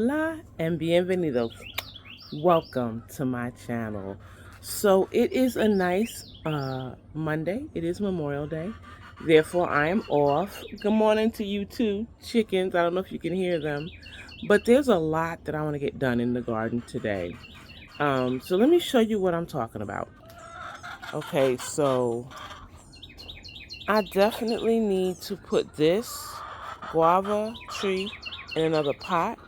Hola and bienvenidos. Welcome to my channel. So it is a nice Monday. It is Memorial Day. Therefore, I am off. Good morning to you too, chickens. I don't know if you can hear them. But there's a lot that I want to get done in the garden today. So let me show you what I'm talking about. Okay, so I definitely need to put this guava tree in another pot.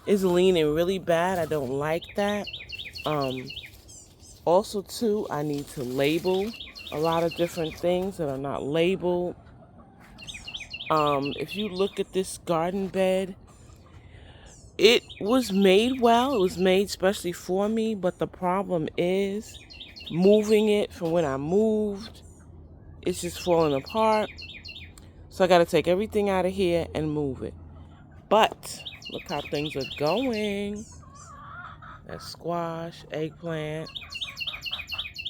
It's leaning really bad. I don't like that. Um, Also, too, I need to label a lot of different things that are not labeled. If you look at this garden bed, it was made well. It was made especially for me, but the problem is moving it from when I moved. It's just falling apart. So I got to take everything out of here and move it. But look how things are going. That squash, eggplant.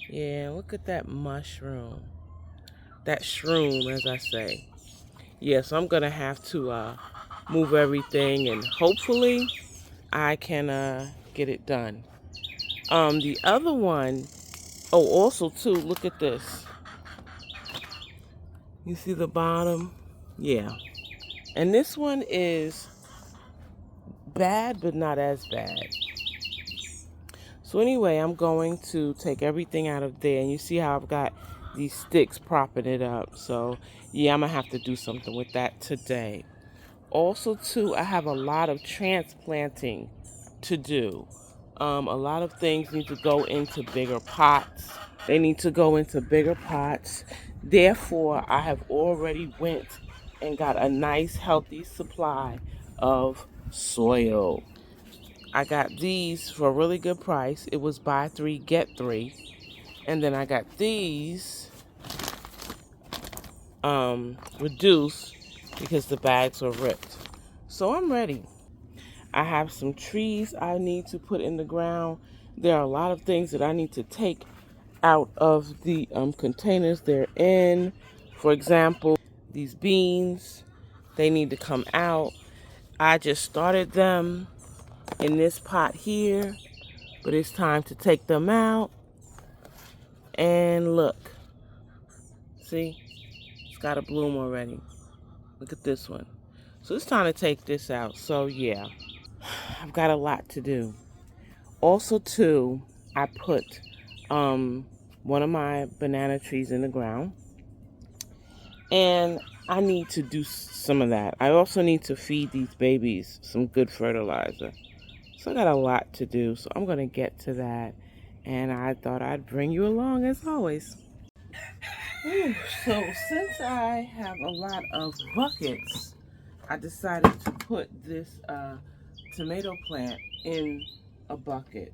Yeah, look at that mushroom. That shroom, as I say. Yeah, so I'm going to have to move everything, and hopefully I can get it done. The other one, oh, also, too, look at this. You see the bottom? Yeah. And this one is bad, but not as bad. So anyway, I'm going to take everything out of there. And you see how I've got these sticks propping it up. So, yeah, I'm going to have to do something with that today. Also, too, I have a lot of transplanting to do. A lot of things need to go into bigger pots. They need to go into bigger pots. Therefore, I have already went and got a nice, healthy supply of soil. I got these for a really good price. It was buy three, get three. And then I got these reduced because the bags were ripped. So I'm ready. I have some trees I need to put in the ground. There are a lot of things that I need to take out of the containers they're in. For example, these beans, they need to come out. I just started them in this pot here, but it's time to take them out. And look, see, it's got a bloom already. Look at this one. So it's time to take this out. So yeah, I've got a lot to do. Also, too, I put one of my banana trees in the ground, and I need to do some of that. I also need to feed these babies some good fertilizer. So I got a lot to do, so I'm going to get to that, and I thought I'd bring you along as always. So since I have a lot of buckets, I decided to put this tomato plant in a bucket.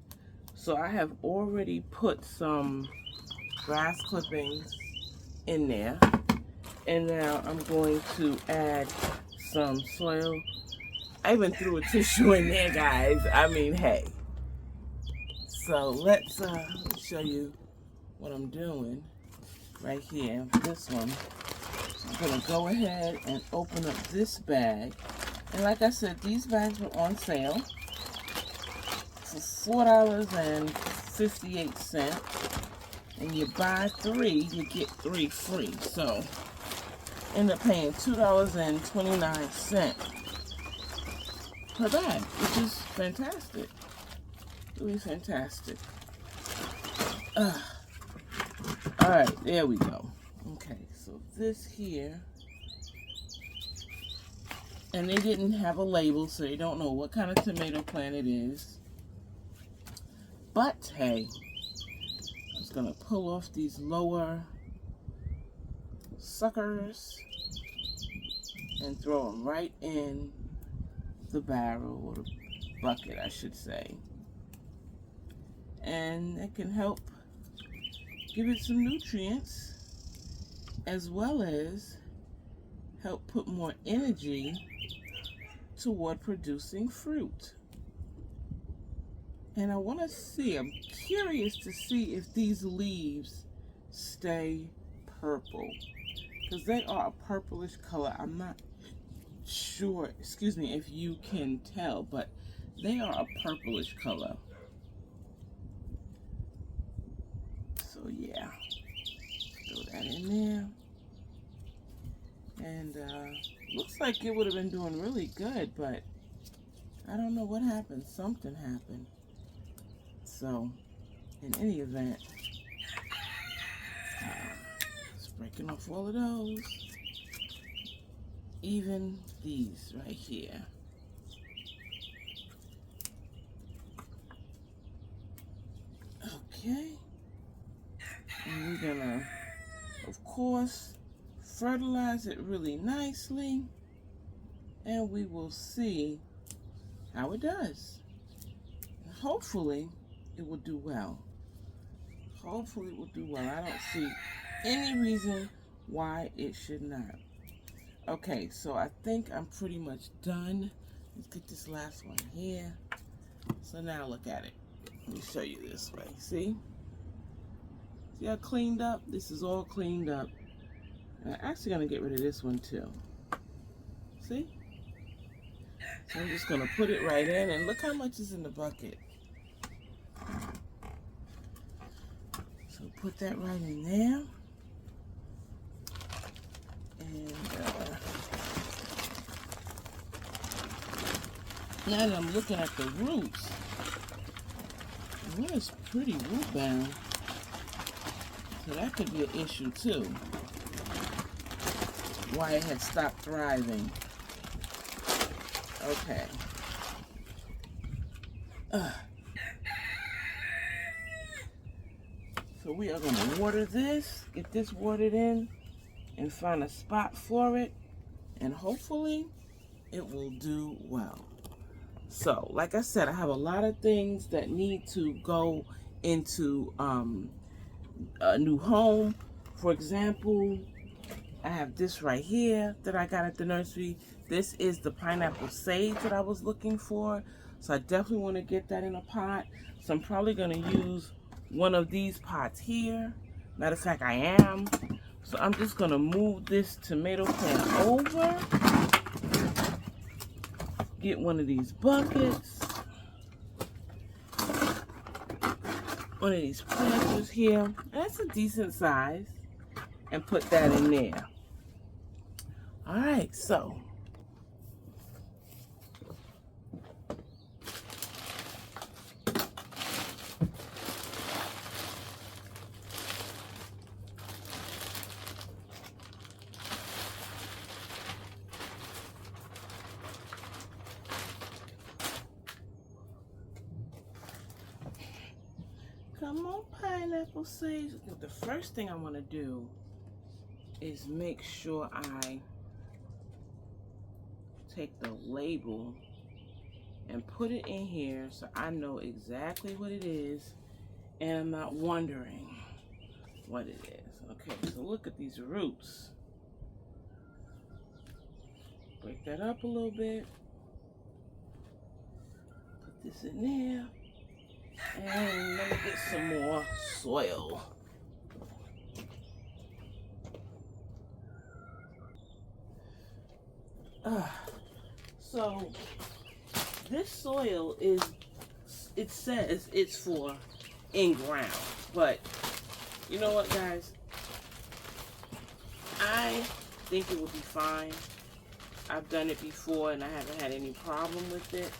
So I have already put some grass clippings in there. And now I'm going to add some soil. I even threw a tissue in there, guys. I mean, hey. So let's show you what I'm doing right here. This one. I'm going to go ahead and open up this bag. And like I said, these bags were on sale for $4.58. And you buy three, you get three free. So end up paying $2.29 per bag, which is fantastic. Really fantastic. Alright, there we go. Okay, so this here, and they didn't have a label, so you don't know what kind of tomato plant it is. But hey, I'm just gonna pull off these lower suckers and throw them right in the barrel, or the bucket, I should say. And it can help give it some nutrients, as well as help put more energy toward producing fruit. And I want to see, I'm curious to see if these leaves stay purple, because they are a purplish color. I'm not sure, excuse me, if you can tell, but they are a purplish color. So yeah, throw that in there. And looks like it would have been doing really good, but I don't know what happened. Something happened. So in any event, just breaking off all of those. Even these right here. Okay. And we're gonna, of course, fertilize it really nicely. And we will see how it does. Hopefully, it will do well. Hopefully, it will do well. I don't see any reason why it should not. Okay, so I think I'm pretty much done. Let's get this last one here. So now look at it. Let me show you this way. See? See how cleaned up? This is all cleaned up. And I'm actually going to get rid of this one too. See? So I'm just going to put it right in, and look how much is in the bucket. So put that right in there. And now that I'm looking at the roots, well, it's pretty root bound. So that could be an issue too. Why it had stopped thriving. Okay. So we are going to water this, get this watered in, and find a spot for it, and hopefully it will do well. So, like I said, I have a lot of things that need to go into a new home. For example, I have this right here that I got at the nursery. This is the pineapple sage that I was looking for. So I definitely want to get that in a pot. So I'm probably going to use one of these pots here. Matter of fact, I am. So I'm just going to move this tomato plant over. Get one of these buckets. One of these planters here. And that's a decent size. And put that in there. Alright, so. Come on, pineapple sage. The first thing I want to do is make sure I take the label and put it in here so I know exactly what it is and I'm not wondering what it is. Okay, so look at these roots. Break that up a little bit. Put this in there. And let me get some more soil. So this soil is, it says it's for in ground, but you know what, guys? I think it will be fine. I've done it before and I haven't had any problem with it.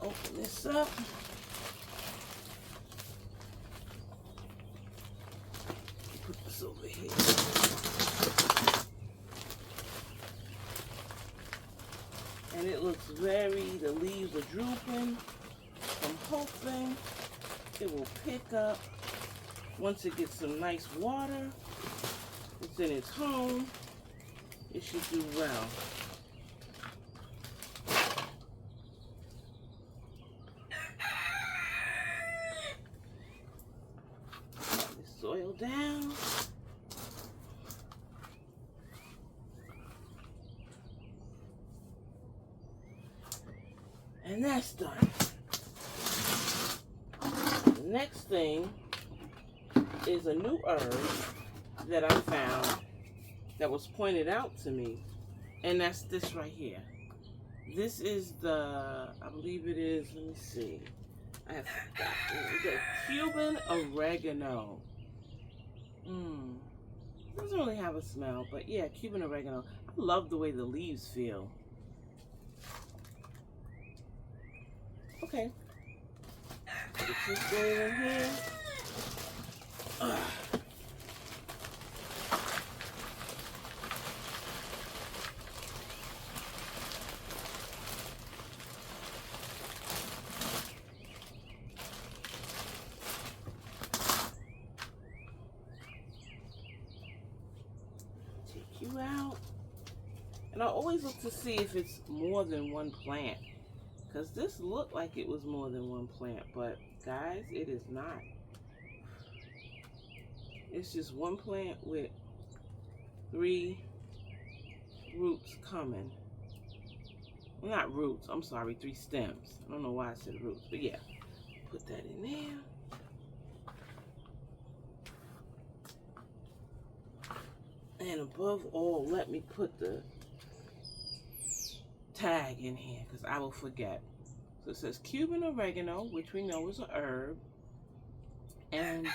Open this up. Put this over here. And it looks the leaves are drooping. I'm hoping it will pick up once it gets some nice water. It's in its home. It should do well. Soil down. And that's done. The next thing is a new herb that I found that was pointed out to me, and that's this right here. This is the, I believe it is, let me see. I have the Cuban oregano. Doesn't really have a smell, but yeah, Cuban oregano. I love the way the leaves feel. Okay. Get this going in here. Take you out. And I always look to see if it's more than one plant. Because this looked like it was more than one plant, but guys, it is not. It's just one plant with 3 roots coming. Well, not roots, I'm sorry, 3 stems. I don't know why I said roots, but yeah. Put that in there. And above all, let me put the tag in here because I will forget. So it says Cuban oregano, which we know is a herb. And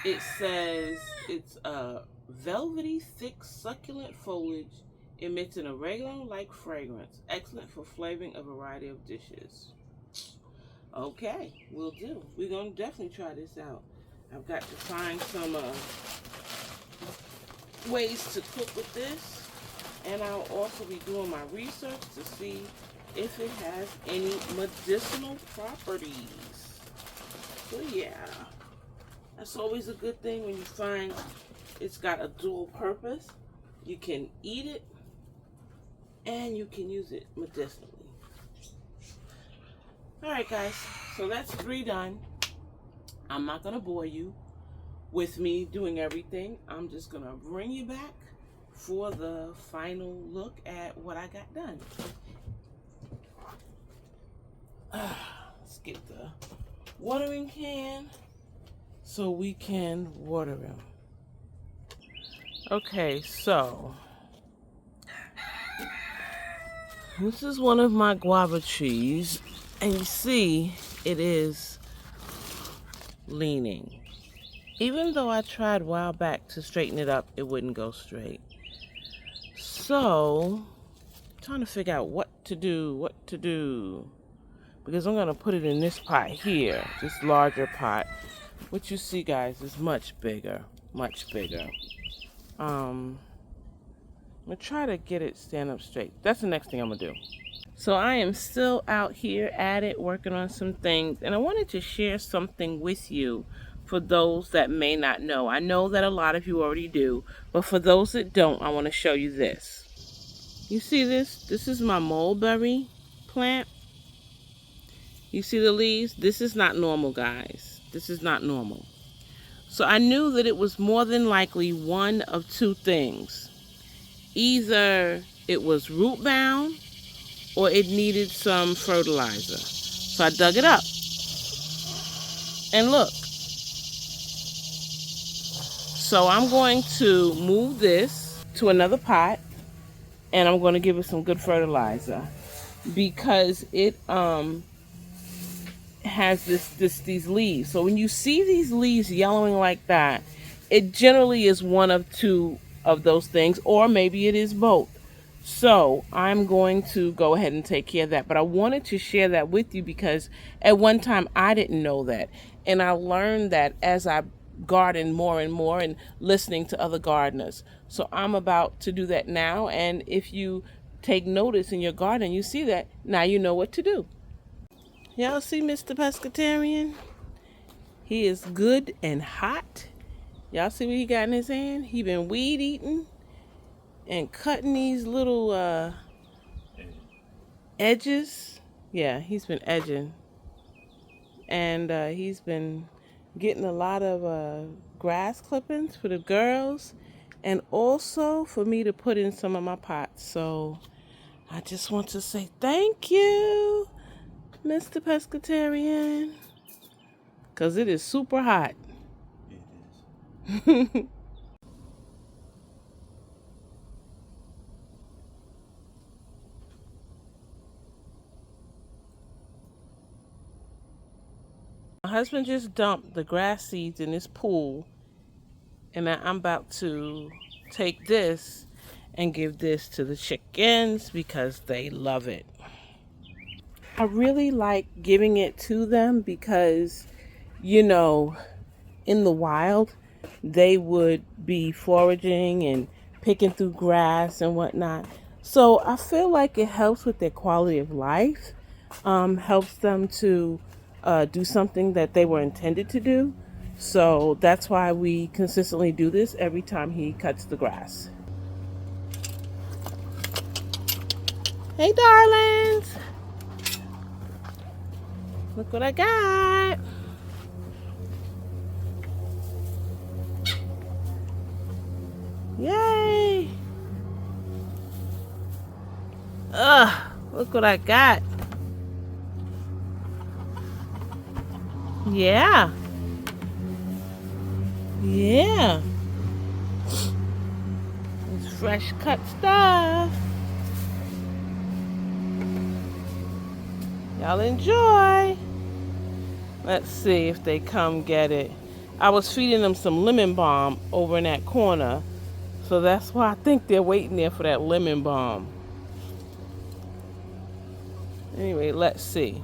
it says it's a velvety, thick, succulent foliage, emits an oregano-like fragrance, excellent for flavoring a variety of dishes. Okay, will do. We're going to definitely try this out. I've got to find some ways to cook with this. And I'll also be doing my research to see if it has any medicinal properties. So yeah, that's always a good thing when you find it's got a dual purpose. You can eat it and you can use it medicinally. Alright guys, so that's 3 done. I'm not going to bore you with me doing everything. I'm just going to bring you back for the final look at what I got done. Let's get the watering can so we can water them. Okay, so this is one of my guava trees, and you see it is leaning. Even though I tried a while back to straighten it up, it wouldn't go straight. So, I'm trying to figure out what to do. Because I'm going to put it in this pot here, this larger pot. What you see, guys, is much bigger, much bigger. I'm going to try to get it stand up straight. That's the next thing I'm going to do. So I am still out here at it, working on some things. And I wanted to share something with you for those that may not know. I know that a lot of you already do. But for those that don't, I want to show you this. You see this? This is my mulberry plant. You see the leaves? This is not normal, guys. This is not normal. So I knew that it was more than likely one of 2 things. Either it was root bound or it needed some fertilizer. So I dug it up. And look. So I'm going to move this to another pot and I'm going to give it some good fertilizer because it has these leaves. So when you see these leaves yellowing like that, it generally is one of 2 of those things, or maybe it is both. So I'm going to go ahead and take care of that. But I wanted to share that with you because at one time I didn't know that. And I learned that as I garden more and more and listening to other gardeners. So I'm about to do that now. And if you take notice in your garden, you see that, now you know what to do. Y'all see Mr. Pescatarian? He is good and hot. Y'all see what he got in his hand? He been weed eating and cutting these little edges. Yeah, he's been edging. And he's been getting a lot of grass clippings for the girls and also for me to put in some of my pots. So I just want to say thank you, Mr. Pescatarian, because it is super hot. It is. My husband just dumped the grass seeds in this pool, and I'm about to take this and give this to the chickens because they love it. I really like giving it to them because, you know, in the wild, they would be foraging and picking through grass and whatnot. So I feel like it helps with their quality of life, helps them to do something that they were intended to do. So that's why we consistently do this every time he cuts the grass. Hey, darlings, look what I got. Yay! Ugh, look what I got. Yeah. Yeah. It's fresh cut stuff. Y'all enjoy. Let's see if they come get it. I was feeding them some lemon balm over in that corner. So that's why I think they're waiting there for that lemon balm. Anyway, let's see.